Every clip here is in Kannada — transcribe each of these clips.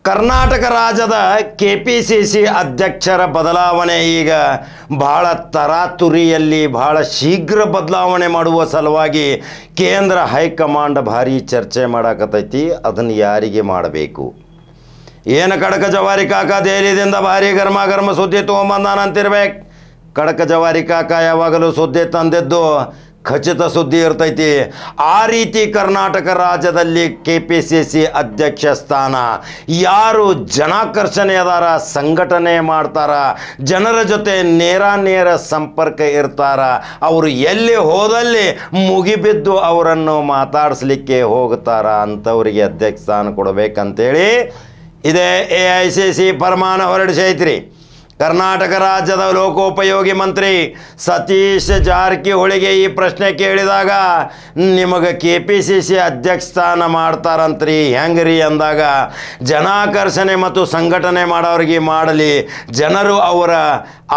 ಕರ್ನಾಟಕ ರಾಜ್ಯದ ಕೆಪಿಸಿಸಿ ಅಧ್ಯಕ್ಷರ ಬದಲಾವಣೆ ಈಗ ಬಹಳ ತರಾತುರಿಯಲ್ಲಿ ಬಹಳ ಶೀಘ್ರ ಬದಲಾವಣೆ ಮಾಡುವ ಸಲುವಾಗಿ ಕೇಂದ್ರ ಹೈಕಮಾಂಡ್ ಭಾರಿ ಚರ್ಚೆ ಮಾಡಕತ್ತೈತಿ. ಅದನ್ನು ಯಾರಿಗೆ ಮಾಡಬೇಕು? ಏನು ಕಡಕ ಜವಾರಿ ಕಾಕ ದೆಹಲಿಯಿಂದ ಭಾರಿ ಗರ್ಮ ಸುದ್ದಿ ತೊಗೊಂಬಂದಾನಂತಿರ್ಬೇಕು. ಕಡಕ ಜವಾರಿ ಕಾಕ ಯಾವಾಗಲೂ ಸುದ್ದಿ ತಂದಿದ್ದು ಖಚಿತ ಸುದ್ದಿ ಇರ್ತೈತಿ. ಆ ರೀತಿ ಕರ್ನಾಟಕ ರಾಜ್ಯದಲ್ಲಿ ಕೆಪಿಸಿಸಿ ಅಧ್ಯಕ್ಷ ಸ್ಥಾನ ಯಾರು ಜನಾಕರ್ಷಣೆ ಅದಾರ, ಸಂಘಟನೆ ಮಾಡ್ತಾರ, ಜನರ ಜೊತೆ ನೇರ ಸಂಪರ್ಕ ಇರ್ತಾರ, ಅವರು ಎಲ್ಲಿ ಹೋದಲ್ಲಿ ಮುಗಿಬಿದ್ದು ಅವರನ್ನು ಮಾತಾಡಿಸ್ಲಿಕ್ಕೆ ಹೋಗ್ತಾರ, ಅಂಥವರಿಗೆ ಅಧ್ಯಕ್ಷ ಸ್ಥಾನ ಕೊಡಬೇಕಂತೇಳಿ ಇದೇ AICC ಫರ್ಮಾನ ಹೊರಡಿಸೈತ್ರಿ. ಕರ್ನಾಟಕ ರಾಜ್ಯದ ಲೋಕೋಪಯೋಗಿ ಮಂತ್ರಿ ಸತೀಶ್ ಜಾರಕಿಹೊಳಿಗೆ ಈ ಪ್ರಶ್ನೆ ಕೇಳಿದಾಗ ನಿಮಗೆ KPCC ಅಧ್ಯಕ್ಷ ಸ್ಥಾನ ಮಾಡ್ತಾರಂತ್ರಿ, ಹೆಂಗ್ರಿ ಅಂದಾಗ ಜನಾಕರ್ಷಣೆ ಮತ್ತು ಸಂಘಟನೆ ಮಾಡೋರಿಗೆ ಮಾಡಲಿ, ಜನರು ಅವರ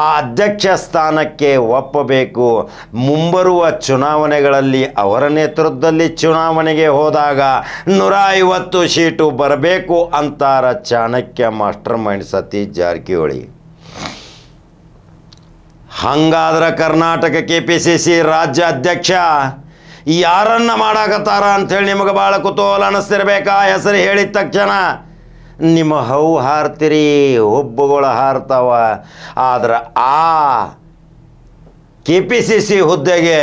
ಆ ಅಧ್ಯಕ್ಷ ಸ್ಥಾನಕ್ಕೆ ಒಪ್ಪಬೇಕು. ಮುಂಬರುವ ಚುನಾವಣೆಗಳಲ್ಲಿ ಅವರ ನೇತೃತ್ವದಲ್ಲಿ ಚುನಾವಣೆಗೆ ಹೋದಾಗ 150 ಸೀಟು ಬರಬೇಕು ಅಂತಾರ ಚಾಣಕ್ಯ ಮಾಸ್ಟರ್ ಮೈಂಡ್ ಸತೀಶ್ ಜಾರಕಿಹೊಳಿ. ಹಂಗಾದ್ರೆ ಕರ್ನಾಟಕ KPCC ರಾಜ್ಯ ಅಧ್ಯಕ್ಷ ಯಾರನ್ನ ಮಾಡಾಕತ್ತಾರ ಅಂಥೇಳಿ ನಿಮಗೆ ಭಾಳ ಕುತೂಹಲ ಅನ್ನಿಸ್ತಿರ್ಬೇಕಾ? ಹೆಸರು ಹೇಳಿದ ತಕ್ಷಣ ನಿಮ್ಮ ಹವು ಹಾರ್ತಿರಿ, ಹುಬ್ಬುಗಳು ಹಾರ್ತಾವ. ಆದ್ರೆ ಆ KPCC ಹುದ್ದೆಗೆ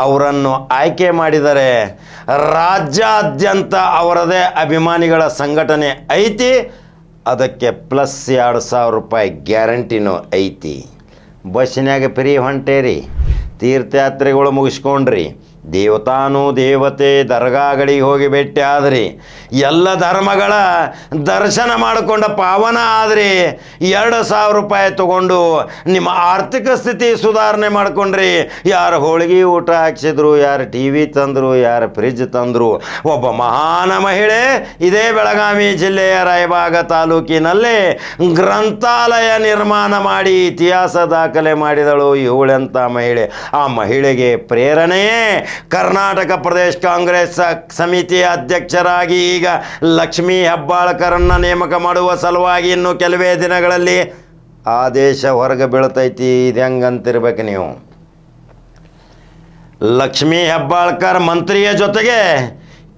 ಅವರನ್ನು ಆಯ್ಕೆ ಮಾಡಿದರೆ ರಾಜ್ಯಾದ್ಯಂತ ಅವರದೇ ಅಭಿಮಾನಿಗಳ ಸಂಘಟನೆ ಐತಿ. ಅದಕ್ಕೆ ಪ್ಲಸ್ 2,000 ರೂಪಾಯಿ ಗ್ಯಾರಂಟಿನೂ ಐತಿ. ಬಸ್ಸಿನಾಗ ಫ್ರೀ ಹೊಂಟೇರಿ, ತೀರ್ಥಯಾತ್ರೆಗಳು ಮುಗಿಸ್ಕೊಂಡ್ರಿ, ದೇವತಾನು ದೇವತೆ ದರ್ಗಾಗಳಿಗೆ ಹೋಗಿ ಭೇಟಿ ಆದ್ರಿ, ಎಲ್ಲ ಧರ್ಮಗಳ ದರ್ಶನ ಮಾಡಿಕೊಂಡ ಪಾವನ ಆದ್ರಿ, 2,000 ರೂಪಾಯಿ ತಗೊಂಡು ನಿಮ್ಮ ಆರ್ಥಿಕ ಸ್ಥಿತಿ ಸುಧಾರಣೆ ಮಾಡ್ಕೊಂಡ್ರಿ. ಯಾರು ಹೋಳಿಗೆ ಊಟ ಹಾಕ್ಸಿದ್ರು, ಯಾರು TV ತಂದರು, ಯಾರು ಫ್ರಿಜ್ ತಂದರು. ಒಬ್ಬ ಮಹಾನ ಮಹಿಳೆ ಇದೇ ಬೆಳಗಾವಿ ಜಿಲ್ಲೆಯ ರಾಯಬಾಗ ತಾಲೂಕಿನಲ್ಲಿ ಗ್ರಂಥಾಲಯ ನಿರ್ಮಾಣ ಮಾಡಿ ಇತಿಹಾಸ ದಾಖಲೆ ಮಾಡಿದಳು. ಇವಳೆಂಥ ಮಹಿಳೆ? ಆ ಮಹಿಳೆಗೆ ಪ್ರೇರಣೆಯೇ ಕರ್ನಾಟಕ ಪ್ರದೇಶ ಕಾಂಗ್ರೆಸ್ ಸಮಿತಿಯ ಅಧ್ಯಕ್ಷರಾಗಿ ಈಗ ಲಕ್ಷ್ಮೀ ಹೆಬ್ಬಾಳ್ಕರನ್ನ ನೇಮಕ ಮಾಡುವ ಸಲುವಾಗಿ ಇನ್ನು ಕೆಲವೇ ದಿನಗಳಲ್ಲಿ ಆದೇಶ ಹೊರಗೆ ಬೀಳ್ತೈತಿ. ಇದು ಹೆಂಗಂತಿರ್ಬೇಕು ನೀವು? ಲಕ್ಷ್ಮೀ ಹೆಬ್ಬಾಳ್ಕರ್ ಮಂತ್ರಿಯ ಜೊತೆಗೆ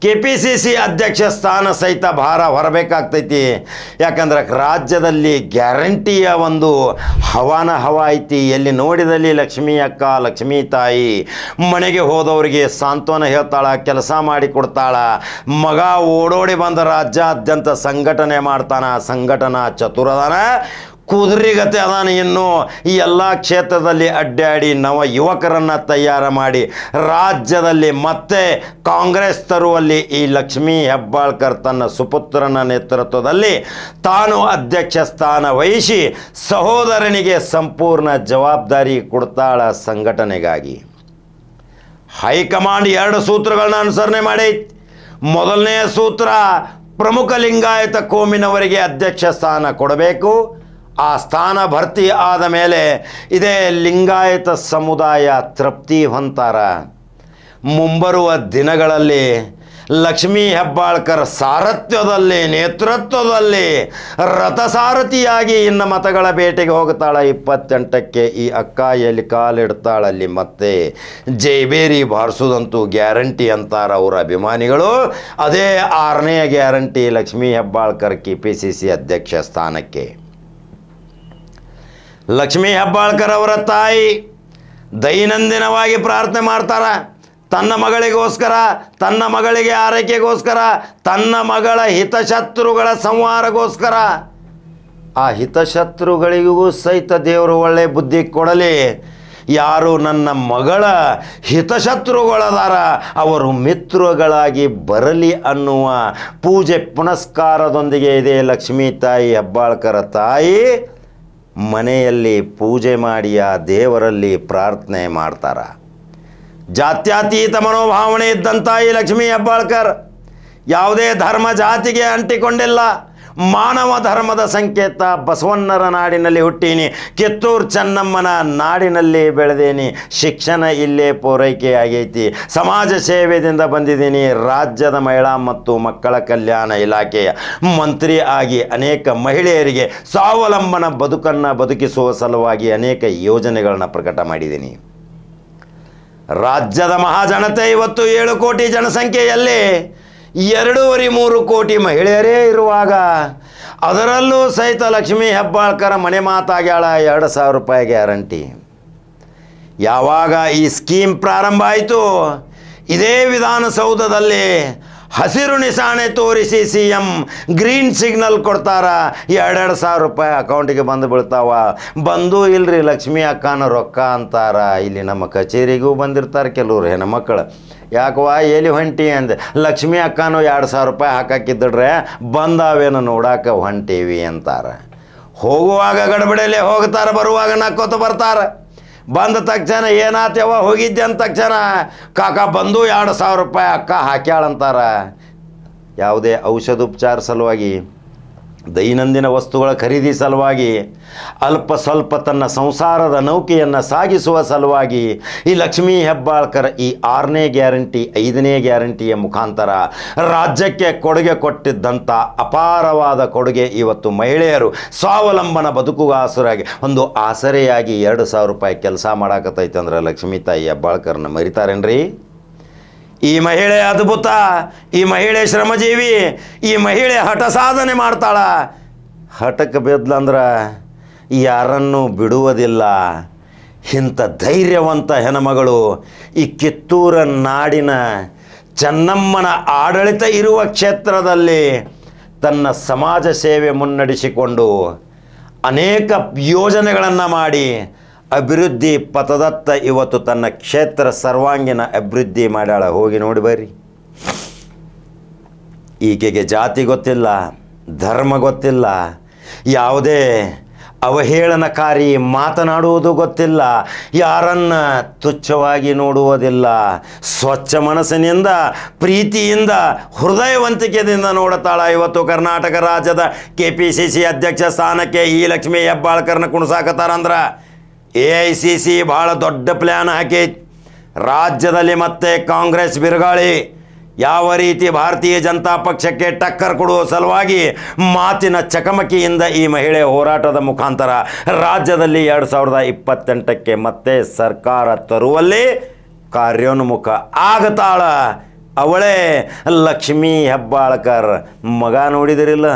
KPCC ಅಧ್ಯಕ್ಷ ಸ್ಥಾನ ಸಹಿತ ಭಾರ ಹೊರಬೇಕಾಗ್ತೈತಿ. ಯಾಕಂದ್ರೆ ರಾಜ್ಯದಲ್ಲಿ ಗ್ಯಾರಂಟಿಯ ಒಂದು ಹವ ಐತಿ. ಎಲ್ಲಿ ನೋಡಿದಲ್ಲಿ ಲಕ್ಷ್ಮೀ ಅಕ್ಕ, ಲಕ್ಷ್ಮೀ ತಾಯಿ ಮನೆಗೆ ಹೋದವರಿಗೆ ಸಾಂತ್ವನ ಹೇಳ್ತಾಳ, ಕೆಲಸ ಮಾಡಿ ಕೊಡ್ತಾಳ. ಮಗ ಓಡೋಡಿ ಬಂದ ರಾಜ್ಯಾದ್ಯಂತ ಸಂಘಟನೆ ಮಾಡ್ತಾನ, ಸಂಘಟನಾ ಚತುರದಾನ, ಕುದುರೆಗತೆ ಅದಾನ. ಇನ್ನು ಈ ಎಲ್ಲ ಕ್ಷೇತ್ರದಲ್ಲಿ ಅಡ್ಡಾಡಿ ನವ ಯುವಕರನ್ನು ತಯಾರು ಮಾಡಿ ರಾಜ್ಯದಲ್ಲಿ ಮತ್ತೆ ಕಾಂಗ್ರೆಸ್ ತರುವಲ್ಲಿ ಈ ಲಕ್ಷ್ಮೀ ಹೆಬ್ಬಾಳ್ಕರ್ ತನ್ನ ಸುಪುತ್ರನ ನೇತೃತ್ವದಲ್ಲಿ ತಾನು ಅಧ್ಯಕ್ಷ ಸ್ಥಾನ ವಹಿಸಿ ಸಹೋದರನಿಗೆ ಸಂಪೂರ್ಣ ಜವಾಬ್ದಾರಿ ಕೊಡ್ತಾಳ ಸಂಘಟನೆಗಾಗಿ. ಹೈಕಮಾಂಡ್ 2 ಸೂತ್ರಗಳನ್ನ ಅನುಸರಣೆ ಮಾಡೈತಿ. ಮೊದಲನೆಯ ಸೂತ್ರ, ಪ್ರಮುಖ ಲಿಂಗಾಯತ ಕೋಮಿನವರಿಗೆ ಅಧ್ಯಕ್ಷ ಸ್ಥಾನ ಕೊಡಬೇಕು. ಆ ಸ್ಥಾನ ಭರ್ತಿ ಆದ ಮೇಲೆ ಇದೇ ಲಿಂಗಾಯತ ಸಮುದಾಯ ತೃಪ್ತಿ ಹೊಂತಾರ. ಮುಂಬರುವ ದಿನಗಳಲ್ಲಿ ಲಕ್ಷ್ಮೀ ಹೆಬ್ಬಾಳ್ಕರ್ ಸಾರಥ್ಯದಲ್ಲಿ, ನೇತೃತ್ವದಲ್ಲಿ ರಥಸಾರಥಿಯಾಗಿ ಇನ್ನು ಮತಗಳ ಬೇಟೆಗೆ ಹೋಗ್ತಾಳ. 28ಕ್ಕೆ ಈ ಅಕ್ಕ ಎಲ್ಲಿ ಕಾಲಿಡ್ತಾಳಲ್ಲಿ ಮತ್ತೆ ಜೈಬೇರಿ ಬಾರಿಸೋದಂತೂ ಗ್ಯಾರಂಟಿ ಅಂತಾರ ಅವರ ಅಭಿಮಾನಿಗಳು. ಅದೇ 6ನೇ ಗ್ಯಾರಂಟಿ ಲಕ್ಷ್ಮೀ ಹೆಬ್ಬಾಳ್ಕರ್ KPCC ಅಧ್ಯಕ್ಷ ಸ್ಥಾನಕ್ಕೆ. ಲಕ್ಷ್ಮೀ ಹೆಬ್ಬಾಳ್ಕರ್ ಅವರ ತಾಯಿ ದೈನಂದಿನವಾಗಿ ಪ್ರಾರ್ಥನೆ ಮಾಡ್ತಾರ. ತನ್ನ ಮಗಳಿಗೋಸ್ಕರ, ತನ್ನ ಮಗಳಿಗೆ ಆರೈಕೆಗೋಸ್ಕರ, ತನ್ನ ಮಗಳ ಹಿತಶತ್ರುಗಳ ಸಂಹಾರಗೋಸ್ಕರ. ಆ ಹಿತಶತ್ರುಗಳಿಗೂ ಸಹಿತ ದೇವರು ಒಳ್ಳೆ ಬುದ್ಧಿ ಕೊಡಲಿ. ಯಾರು ನನ್ನ ಮಗಳ ಹಿತಶತ್ರುಗಳದಾರ ಅವರು ಮಿತ್ರಗಳಾಗಿ ಬರಲಿ ಅನ್ನುವ ಪೂಜೆ ಪುನಸ್ಕಾರದೊಂದಿಗೆ ಇದೆ ಲಕ್ಷ್ಮೀ ತಾಯಿ ಹೆಬ್ಬಾಳ್ಕರ ತಾಯಿ ಮನೆಯಲ್ಲಿ ಪೂಜೆ ಮಾಡಿ ಆ ದೇವರಲ್ಲಿ ಪ್ರಾರ್ಥನೆ ಮಾಡ್ತಾರ. ಜಾತ್ಯತೀತ ಮನೋಭಾವನೆ ಇದ್ದಂಥ ಈ ಲಕ್ಷ್ಮೀ ಹೆಬ್ಬಾಳ್ಕರ್ ಯಾವುದೇ ಧರ್ಮ ಜಾತಿಗೆ ಅಂಟಿಕೊಂಡಿಲ್ಲ. ಮಾನವ ಧರ್ಮದ ಸಂಕೇತ ಬಸವಣ್ಣರ ನಾಡಿನಲ್ಲಿ ಹುಟ್ಟೀನಿ, ಕಿತ್ತೂರು ಚೆನ್ನಮ್ಮನ ನಾಡಿನಲ್ಲಿ ಬೆಳೆದೀನಿ, ಶಿಕ್ಷಣ ಇಲ್ಲೇ ಪೂರೈಕೆ ಆಗೈತಿ, ಸಮಾಜ ಸೇವೆಯಿಂದ ಬಂದಿದ್ದೀನಿ, ರಾಜ್ಯದ ಮಹಿಳಾ ಮತ್ತು ಮಕ್ಕಳ ಕಲ್ಯಾಣ ಇಲಾಖೆಯ ಮಂತ್ರಿ ಆಗಿ ಅನೇಕ ಮಹಿಳೆಯರಿಗೆ ಸ್ವಾವಲಂಬನ ಬದುಕನ್ನು ಬದುಕಿಸುವ ಸಲುವಾಗಿ ಅನೇಕ ಯೋಜನೆಗಳನ್ನು ಪ್ರಕಟ ಮಾಡಿದ್ದೀನಿ. ರಾಜ್ಯದ ಮಹಾಜನತೆ ಇವತ್ತು 7 ಕೋಟಿ ಜನಸಂಖ್ಯೆಯಲ್ಲಿ 2.5-3 ಕೋಟಿ ಮಹಿಳೆಯರೇ ಇರುವಾಗ ಅದರಲ್ಲೂ ಸಹಿತ ಲಕ್ಷ್ಮೀ ಹೆಬ್ಬಾಳ್ಕರ್ ಮನೆ ಮಾತಾಗ್ಯಾಳ 2,000 ರೂಪಾಯಿ ಗ್ಯಾರಂಟಿ. ಯಾವಾಗ ಈ ಸ್ಕೀಮ್ ಪ್ರಾರಂಭ ಆಯಿತು, ಇದೇ ವಿಧಾನಸೌಧದಲ್ಲಿ ಹಸಿರು ನಿಶಾನೆ ತೋರಿಸಿ CM ಗ್ರೀನ್ ಸಿಗ್ನಲ್ ಕೊಡ್ತಾರ, 2,000 ರೂಪಾಯಿ ಅಕೌಂಟಿಗೆ ಬಂದು ಬೀಳ್ತಾವ. ಬಂದು ಇಲ್ರಿ ಲಕ್ಷ್ಮೀ ಅಕ್ಕನ ರೊಕ್ಕ ಅಂತಾರ. ಇಲ್ಲಿ ನಮ್ಮ ಕಚೇರಿಗೂ ಬಂದಿರ್ತಾರೆ ಕೆಲವರು ಹೆಣ್ಮಕ್ಳು, ಯಾಕವಾ ಎಲ್ಲಿ ಹೊಂಟಿ ಅಂದೆ, ಲಕ್ಷ್ಮೀ ಅಕ್ಕನೂ 2,000 ರೂಪಾಯಿ ಹಾಕಾಕಿದ್ದರೆ ಬಂದಾವೇನು ನೋಡಾಕ ಹೊಂಟೀವಿ ಅಂತಾರೆ. ಹೋಗುವಾಗ ಗಡಬಡಿಯಲ್ಲೇ ಹೋಗ್ತಾರೆ, ಬರುವಾಗ ನಕ್ಕೋತ ಬರ್ತಾರೆ. ಬಂದ ತಕ್ಷಣ ಏನಾತವ ಹೋಗಿದ್ದೆ ಅಂದ ತಕ್ಷಣ ಕಾಕ ಬಂದು 2,000 ರೂಪಾಯಿ ಅಕ್ಕ ಹಾಕ್ಯಾಳಂತಾರ. ಯಾವುದೇ ಔಷಧೋಪಚಾರ ಸಲುವಾಗಿ, ದೈನಂದಿನ ವಸ್ತುಗಳ ಖರೀದಿ ಸಲುವಾಗಿ, ಅಲ್ಪ ಸ್ವಲ್ಪ ತನ್ನ ಸಂಸಾರದ ನೌಕೆಯನ್ನು ಸಾಗಿಸುವ ಸಲುವಾಗಿ ಈ ಲಕ್ಷ್ಮೀ ಹೆಬ್ಬಾಳ್ಕರ್ ಈ 6ನೇ ಗ್ಯಾರಂಟಿ 5ನೇ ಗ್ಯಾರಂಟಿಯ ಮುಖಾಂತರ ರಾಜ್ಯಕ್ಕೆ ಕೊಡುಗೆ ಕೊಟ್ಟಿದ್ದಂಥ ಅಪಾರವಾದ ಕೊಡುಗೆ ಇವತ್ತು ಮಹಿಳೆಯರು ಸ್ವಾವಲಂಬನ ಬದುಕುಗಾಸರಾಗಿ ಒಂದು ಆಸರೆಯಾಗಿ 2,000 ರೂಪಾಯಿ ಕೆಲಸ ಮಾಡಾಕತ್ತೈತೆ ಅಂದ್ರೆ ಲಕ್ಷ್ಮೀ ತಾಯಿ ಹೆಬ್ಬಾಳ್ಕರ್ನ ಮರಿತಾರೇನ್ರಿ? ಈ ಮಹಿಳೆ ಅದ್ಭುತ, ಈ ಮಹಿಳೆ ಶ್ರಮಜೀವಿ, ಈ ಮಹಿಳೆ ಹಠ ಸಾಧನೆ ಮಾಡ್ತಾಳ. ಹಠಕ್ಕೆ ಬಿದ್ಲಂದ್ರೆ ಯಾರನ್ನೂ ಬಿಡುವುದಿಲ್ಲ. ಇಂಥ ಧೈರ್ಯವಂತ ಹೆಣ್ಮಗಳು ಈ ಕಿತ್ತೂರ ನಾಡಿನ ಚೆನ್ನಮ್ಮನ ಆಡಳಿತ ಇರುವ ಕ್ಷೇತ್ರದಲ್ಲಿ ತನ್ನ ಸಮಾಜ ಸೇವೆ ಮುನ್ನಡೆಸಿಕೊಂಡು ಅನೇಕ ಯೋಜನೆಗಳನ್ನು ಮಾಡಿ ಅಭಿವೃದ್ಧಿ ಪಥದತ್ತ ಇವತ್ತು ತನ್ನ ಕ್ಷೇತ್ರ ಸರ್ವಾಂಗೀಣ ಅಭಿವೃದ್ಧಿ ಮಾಡ್ಯಾಳ. ಹೋಗಿ ನೋಡಿ ಬರ್ರಿ. ಈಕೆಗೆ ಜಾತಿ ಗೊತ್ತಿಲ್ಲ, ಧರ್ಮ ಗೊತ್ತಿಲ್ಲ, ಯಾವುದೇ ಅವಹೇಳನಕಾರಿ ಮಾತನಾಡುವುದು ಗೊತ್ತಿಲ್ಲ, ಯಾರನ್ನ ತುಚ್ಛವಾಗಿ ನೋಡುವುದಿಲ್ಲ, ಸ್ವಚ್ಛ ಮನಸ್ಸಿನಿಂದ ಪ್ರೀತಿಯಿಂದ ಹೃದಯವಂತಿಕೆಯಿಂದ ನೋಡುತ್ತಾಳ. ಇವತ್ತು ಕರ್ನಾಟಕ ರಾಜ್ಯದ KPCC ಅಧ್ಯಕ್ಷ ಸ್ಥಾನಕ್ಕೆ ಈ ಲಕ್ಷ್ಮೀ ಹೆಬ್ಬಾಳ್ಕರ್ನ ಕುಣಿಸಾಕತ್ತಾರಂದ್ರೆ AICC ಭಾಳ ದೊಡ್ಡ ಪ್ಲ್ಯಾನ್ ಹಾಕೈತಿ. ರಾಜ್ಯದಲ್ಲಿ ಮತ್ತೆ ಕಾಂಗ್ರೆಸ್ ಬಿರುಗಾಳಿ ಯಾವ ರೀತಿ ಭಾರತೀಯ ಜನತಾ ಪಕ್ಷಕ್ಕೆ ಟಕ್ಕರ್ ಕೊಡುವ ಸಲುವಾಗಿ ಮಾತಿನ ಚಕಮಕಿಯಿಂದ ಈ ಮಹಿಳೆ ಹೋರಾಟದ ಮುಖಾಂತರ ರಾಜ್ಯದಲ್ಲಿ 2028ಕ್ಕೆ ಮತ್ತೆ ಸರ್ಕಾರ ತರುವಲ್ಲಿ ಕಾರ್ಯೋನ್ಮುಖ ಆಗತಾಳ. ಅವಳೇ ಲಕ್ಷ್ಮೀ ಹೆಬ್ಬಾಳ್ಕರ್. ಮಗ ನೋಡಿದಿರಿಲ್ಲ,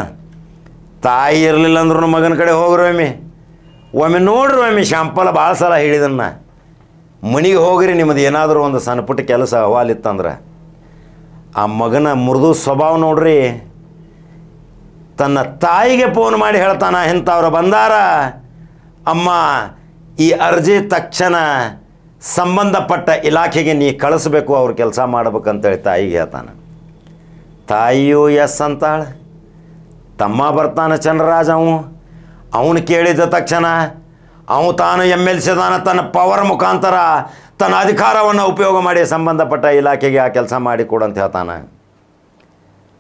ತಾಯಿ ಇರಲಿಲ್ಲ ಅಂದ್ರೂ ಮಗನ ಕಡೆ ಹೋಗ್ರಿ ಒಮ್ಮೆ ನೋಡ್ರಿ, ಒಮ್ಮೆ ಶಾಂಪಲ್ ಭಾಳ ಸಲ ಹೇಳಿದನ್ನ. ಮನೆಗೆ ಹೋಗ್ರಿ, ನಿಮ್ಮದು ಏನಾದರೂ ಒಂದು ಸಣ್ಣ ಪುಟ್ಟ ಕೆಲಸ ಅಹವಾಲಿತ್ತಂದ್ರೆ ಆ ಮಗನ ಮೃದು ಸ್ವಭಾವ ನೋಡ್ರಿ. ತನ್ನ ತಾಯಿಗೆ ಫೋನ್ ಮಾಡಿ ಹೇಳ್ತಾನ, ಇಂಥವ್ರು ಬಂದಾರ ಅಮ್ಮ, ಈ ಅರ್ಜಿ ತಕ್ಷಣ ಸಂಬಂಧಪಟ್ಟ ಇಲಾಖೆಗೆ ನೀ ಕಳಿಸ್ಬೇಕು, ಅವ್ರು ಕೆಲಸ ಮಾಡ್ಬೇಕಂತೇಳಿ ತಾಯಿಗೆ ಹೇಳ್ತಾನೆ. ತಾಯಿಯೂ ಎಸ್ ಅಂತಾಳೆ. ತಮ್ಮ ಬರ್ತಾನೆ ಚಂದ್ರರಾಜ್, ಅವನು ಕೇಳಿದ ತಕ್ಷಣ ತಾನು MLC ತನ್ನ ಪವರ್ ಮುಖಾಂತರ ತನ್ನ ಅಧಿಕಾರವನ್ನು ಉಪಯೋಗ ಮಾಡಿ ಸಂಬಂಧಪಟ್ಟ ಇಲಾಖೆಗೆ ಆ ಕೆಲಸ ಮಾಡಿ ಕೊಡಂತ ಹೇಳ್ತಾನೆ.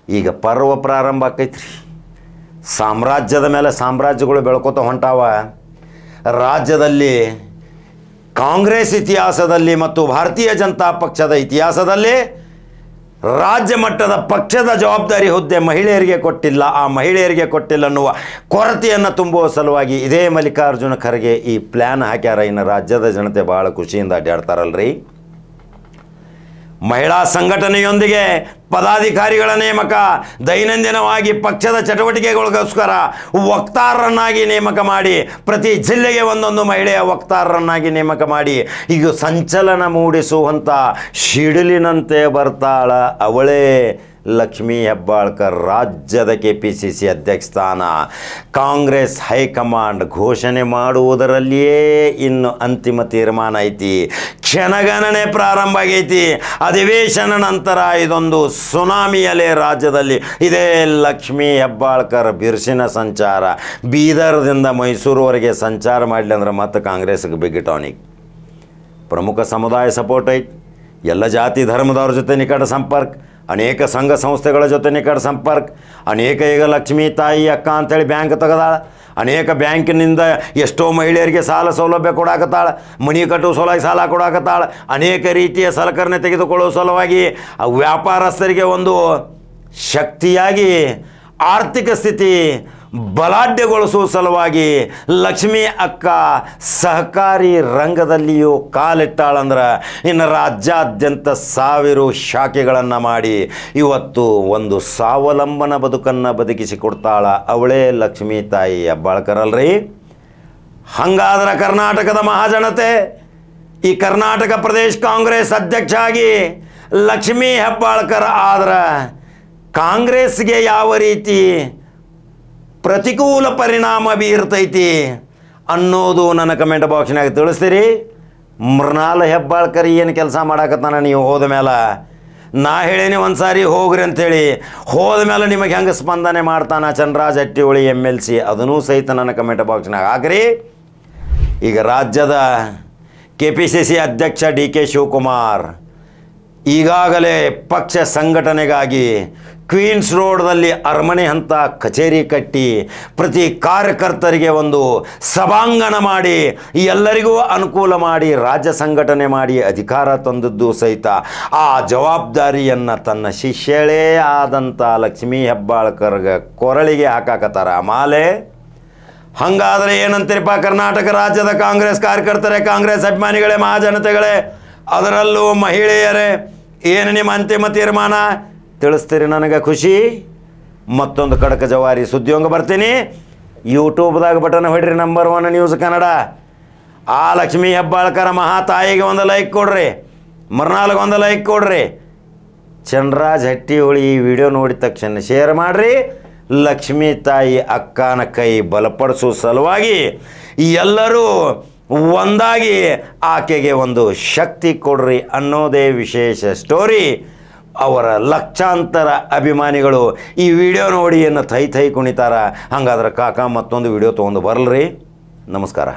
ಈಗ ಪರ್ವ ಪ್ರಾರಂಭ ಆಕೈತ್ರಿ. ಸಾಮ್ರಾಜ್ಯದ ಮೇಲೆ ಸಾಮ್ರಾಜ್ಯಗಳು ಬೆಳ್ಕೋತ ಹೊಂಟಾವ. ರಾಜ್ಯದಲ್ಲಿ ಕಾಂಗ್ರೆಸ್ ಇತಿಹಾಸದಲ್ಲಿ ಮತ್ತು ಭಾರತೀಯ ಜನತಾ ಪಕ್ಷದ ಇತಿಹಾಸದಲ್ಲಿ ರಾಜ್ಯ ಮಟ್ಟದ ಪಕ್ಷದ ಜವಾಬ್ದಾರಿ ಹುದ್ದೆ ಮಹಿಳೆಯರಿಗೆ ಕೊಟ್ಟಿಲ್ಲ. ಆ ಮಹಿಳೆಯರಿಗೆ ಕೊಟ್ಟಿಲ್ಲ ಅನ್ನುವ ಕೊರತೆಯನ್ನು ತುಂಬುವ ಸಲುವಾಗಿ ಇದೇ ಮಲ್ಲಿಕಾರ್ಜುನ ಖರ್ಗೆ ಈ ಪ್ಲ್ಯಾನ್ ಹಾಕ್ಯಾರ. ಇನ್ನು ರಾಜ್ಯದ ಜನತೆ ಭಾಳ ಖುಷಿಯಿಂದ ಅಡ್ಡಾಡ್ತಾರಲ್ರಿ. ಮಹಿಳಾ ಸಂಘಟನೆಯೊಂದಿಗೆ ಪದಾಧಿಕಾರಿಗಳ ನೇಮಕ, ದೈನಂದಿನವಾಗಿ ಪಕ್ಷದ ಚಟುವಟಿಕೆಗಳಿಗೋಸ್ಕರ ವಕ್ತಾರರನ್ನಾಗಿ ನೇಮಕ ಮಾಡಿ, ಪ್ರತಿ ಜಿಲ್ಲೆಗೆ ಒಂದೊಂದು ಮಹಿಳೆಯ ವಕ್ತಾರರನ್ನಾಗಿ ನೇಮಕ ಮಾಡಿ ಈಗ ಸಂಚಲನ ಮೂಡಿಸುವಂಥ ಶಿಡಿಲಿನಂತೆ ಬರ್ತಾಳ ಅವಳೇ ಲಕ್ಷ್ಮೀ ಹೆಬ್ಬಾಳ್ಕರ್. ರಾಜ್ಯದ KPCC ಅಧ್ಯಕ್ಷ ಸ್ಥಾನ ಕಾಂಗ್ರೆಸ್ ಹೈಕಮಾಂಡ್ ಘೋಷಣೆ ಮಾಡುವುದರಲ್ಲಿಯೇ ಇನ್ನು ಅಂತಿಮ ತೀರ್ಮಾನ ಐತಿ. ಕ್ಷಣಗಣನೆ ಪ್ರಾರಂಭ ಆಗೈತಿ. ಅಧಿವೇಶನ ನಂತರ ಇದೊಂದು ಸುನಾಮಿ ಅಲೆ ರಾಜ್ಯದಲ್ಲಿ. ಇದೇ ಲಕ್ಷ್ಮೀ ಹೆಬ್ಬಾಳ್ಕರ್ ಬಿರುಸಿನ ಸಂಚಾರ. ಬೀದರ್ದಿಂದ ಮೈಸೂರುವರೆಗೆ ಸಂಚಾರ ಮಾಡಲಿ ಅಂದ್ರೆ ಮತ್ತೆ ಕಾಂಗ್ರೆಸ್ಗೆ ಬಿಗ್ ಟಾನಿಕ್. ಪ್ರಮುಖ ಸಮುದಾಯ ಸಪೋರ್ಟ್ ಐತಿ. ಎಲ್ಲ ಜಾತಿ ಧರ್ಮದವ್ರ ಜೊತೆ ನಿಕಟ ಸಂಪರ್ಕ. ಅನೇಕ ಸಂಘ ಸಂಸ್ಥೆಗಳ ಜೊತೆ ನಿಕಟ ಸಂಪರ್ಕ, ಅನೇಕ ಈಗ ಲಕ್ಷ್ಮೀ ತಾಯಿ ಅಕ್ಕ ಅಂತೇಳಿ ಬ್ಯಾಂಕ್ ತೆಗೆದಾಳ, ಅನೇಕ ಬ್ಯಾಂಕಿನಿಂದ ಎಷ್ಟೋ ಮಹಿಳೆಯರಿಗೆ ಸಾಲ ಸೌಲಭ್ಯ ಕೊಡಾಕತ್ತಾಳ, ಮನಿ ಕಟ್ಟುವ ಸಲುವಾಗಿ ಸಾಲ ಕೊಡಾಕತ್ತಾಳ, ಅನೇಕ ರೀತಿಯ ಸಲಕರಣೆ ತೆಗೆದುಕೊಳ್ಳುವ ಸಲುವಾಗಿ ವ್ಯಾಪಾರಸ್ಥರಿಗೆ ಒಂದು ಶಕ್ತಿಯಾಗಿ ಆರ್ಥಿಕ ಸ್ಥಿತಿ ಬಲಾಢ್ಯಗೊಳಿಸುವ ಸಲುವಾಗಿ ಲಕ್ಷ್ಮೀ ಅಕ್ಕ ಸಹಕಾರಿ ರಂಗದಲ್ಲಿಯೂ ಕಾಲಿಟ್ಟಾಳಂದ್ರೆ ಇನ್ನು ರಾಜ್ಯಾದ್ಯಂತ ಸಾವಿರ ಶಾಖೆಗಳನ್ನು ಮಾಡಿ ಇವತ್ತು ಒಂದು ಸ್ವಾವಲಂಬನ ಬದುಕನ್ನು ಬದುಕಿಸಿಕೊಡ್ತಾಳ. ಅವಳೇ ಲಕ್ಷ್ಮೀ ತಾಯಿ ಹೆಬ್ಬಾಳ್ಕರಲ್ರಿ. ಹಂಗಾದ್ರೆ ಕರ್ನಾಟಕದ ಮಹಾಜನತೆ, ಈ ಕರ್ನಾಟಕ ಪ್ರದೇಶ ಕಾಂಗ್ರೆಸ್ ಅಧ್ಯಕ್ಷ ಆಗಿ ಲಕ್ಷ್ಮೀ ಹೆಬ್ಬಾಳ್ಕರ್ ಆದ್ರೆ ಕಾಂಗ್ರೆಸ್ಗೆ ಯಾವ ರೀತಿ ಪ್ರತಿಕೂಲ ಪರಿಣಾಮ ಬೀರ್ತೈತಿ ಅನ್ನೋದು ನನ್ನ ಕಮೆಂಟ್ ಬಾಕ್ಸ್ನಾಗ ತಿಳಿಸ್ತೀರಿ. ಮೃಣಾಲ್ ಹೆಬ್ಬಾಳ್ಕರ್ ಏನು ಕೆಲಸ ಮಾಡಾಕತ್ತಾನ ನೀವು ಹೋದ ಮೇಲೆ? ನಾ ಹೇಳೀನಿ ಒಂದು ಸಾರಿ ಹೋಗ್ರಿ ಅಂಥೇಳಿ, ಹೋದ ಮೇಲೆ ನಿಮಗೆ ಹೆಂಗೆ ಸ್ಪಂದನೆ ಮಾಡ್ತಾನೆ ಚಂದ್ರರಾಜ್ ಹಟ್ಟಿಹೊಳಿ MLC ಅದನ್ನೂ ಸಹಿತ ನನ್ನ ಕಮೆಂಟ್ ಬಾಕ್ಸ್ನಾಗ ಹಾಕ್ರಿ. ಈಗ ರಾಜ್ಯದ KPCC ಅಧ್ಯಕ್ಷ DK ಶಿವಕುಮಾರ್ ಈಗಾಗಲೇ ಪಕ್ಷ ಸಂಘಟನೆಗಾಗಿ ಕ್ವೀನ್ಸ್ ರೋಡ್ದಲ್ಲಿ ಅರಮನೆ ಅಂತ ಕಚೇರಿ ಕಟ್ಟಿ ಪ್ರತಿ ಕಾರ್ಯಕರ್ತರಿಗೆ ಒಂದು ಸಭಾಂಗಣ ಮಾಡಿ ಎಲ್ಲರಿಗೂ ಅನುಕೂಲ ಮಾಡಿ ರಾಜ್ಯ ಸಂಘಟನೆ ಮಾಡಿ ಅಧಿಕಾರ ತಂದದ್ದು ಸಹಿತ ಆ ಜವಾಬ್ದಾರಿಯನ್ನು ತನ್ನ ಶಿಷ್ಯಳೇ ಆದಂಥ ಲಕ್ಷ್ಮೀ ಹೆಬ್ಬಾಳ್ಕರ್ಗೆ ಕೊರಳಿಗೆ ಹಾಕಾಕತ್ತಾರ ಮಾಲೆ. ಹಾಗಾದರೆ ಏನಂತೀರಪ್ಪ ಕರ್ನಾಟಕ ರಾಜ್ಯದ ಕಾಂಗ್ರೆಸ್ ಕಾರ್ಯಕರ್ತರೇ, ಕಾಂಗ್ರೆಸ್ ಅಭಿಮಾನಿಗಳೇ, ಮಹಾಜನತೆಗಳೇ, ಅದರಲ್ಲೂ ಮಹಿಳೆಯರೇ, ಏನು ನಿಮ್ಮ ಅಂತಿಮ ತೀರ್ಮಾನ ತಿಳಿಸ್ತೀರಿ? ನನಗೆ ಖುಷಿ. ಮತ್ತೊಂದು ಕಡಕ ಜವಾರಿ ಸುದ್ದಿಯೊಂಗ ಬರ್ತೀನಿ. ಯೂಟ್ಯೂಬ್ದಾಗ ಬಟನ್ ಹೊಡ್ರಿ, ನಂಬರ್ 1 ನ್ಯೂಸ್ ಕನ್ನಡ. ಆ ಲಕ್ಷ್ಮೀ ಹೆಬ್ಬಾಳ್ಕರ ಮಹಾತಾಯಿಗೆ ಒಂದು ಲೈಕ್ ಕೊಡ್ರಿ, ಮರ್ನಾಲ್ಗೆ ಒಂದು ಲೈಕ್ ಕೊಡ್ರಿ. ಚಂದ್ರರಾಜ್ ಹಟ್ಟಿಹೊಳಿ ಈ ವಿಡಿಯೋ ನೋಡಿದ ತಕ್ಷಣ ಶೇರ್ ಮಾಡಿರಿ. ಲಕ್ಷ್ಮೀ ತಾಯಿ ಅಕ್ಕನ ಕೈ ಬಲಪಡಿಸೋ ಸಲುವಾಗಿ ಎಲ್ಲರೂ ಒಂದಾಗಿ ಆಕೆಗೆ ಒಂದು ಶಕ್ತಿ ಕೊಡ್ರಿ ಅನ್ನೋದೇ ವಿಶೇಷ ಸ್ಟೋರಿ. ಅವರ ಲಕ್ಷಾಂತರ ಅಭಿಮಾನಿಗಳು ಈ ವಿಡಿಯೋ ನೋಡಿ ಏನು ಥೈ ಕುಣಿತಾರ. ಹಾಗಾದ್ರೆ ಕಾಕ ಮತ್ತೊಂದು ವಿಡಿಯೋ ತೊಗೊಂಡು ಬರಲ್ರಿ. ನಮಸ್ಕಾರ.